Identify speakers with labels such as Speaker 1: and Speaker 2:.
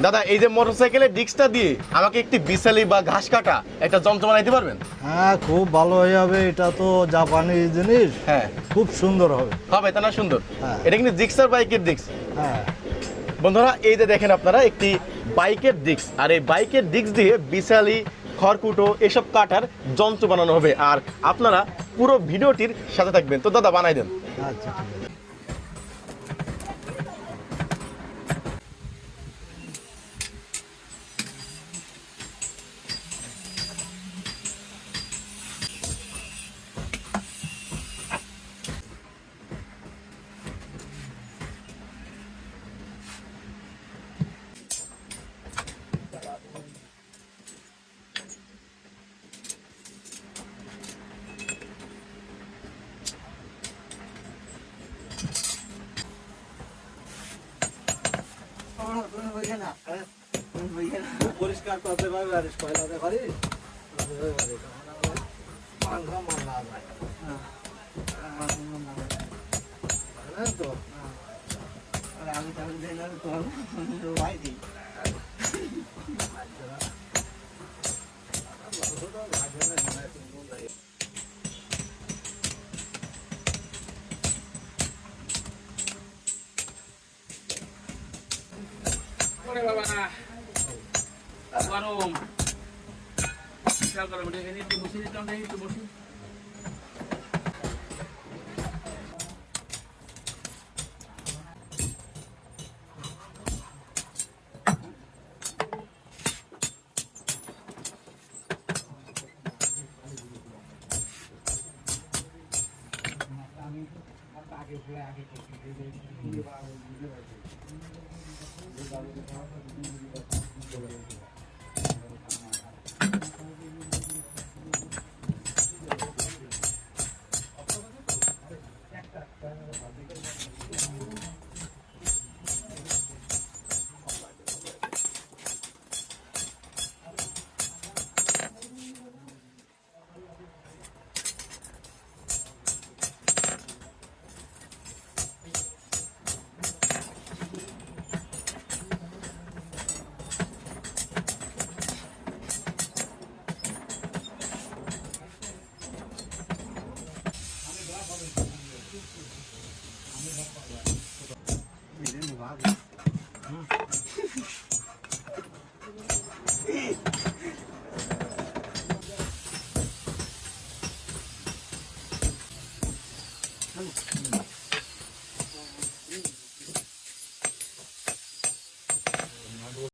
Speaker 1: দাদা এই যে মোটরসাইকেলের ডিস্কটা দিয়ে আমাকে একটি বিশালি বা ঘাস কাটা একটা যন্ত্র বানাইতে পারবেন?
Speaker 2: হ্যাঁ, খুব ভালো হয়ে যাবে। এটা তো জাপানি জিনিস।
Speaker 1: হ্যাঁ
Speaker 2: খুব সুন্দর হবে।
Speaker 1: হবে তা না সুন্দর?
Speaker 2: হ্যাঁ।
Speaker 1: এটা কিন্তু জিক্সার বাইকের ডিস্ক।
Speaker 2: হ্যাঁ,
Speaker 1: বন্ধুরা এই যে দেখেন আপনারা একটি বাইকের ডিস্ক, আর এই বাইকের ডিস্ক দিয়ে বিশালি খড়কুটো এসব কাটার যন্ত্র বানানো হবে। আর আপনারা পুরো ভিডিওটির সাথে থাকবেন। তো দাদা বানাই দেন।
Speaker 2: আচ্ছা ঠিক আছে। পরিষ্কার করতে পারবে আর কয়লাতে পারি তো আমি ভাই দিই
Speaker 3: গরম খেয়াল করে এখানে একটু বসে দিতাম, একটু বসে। আগে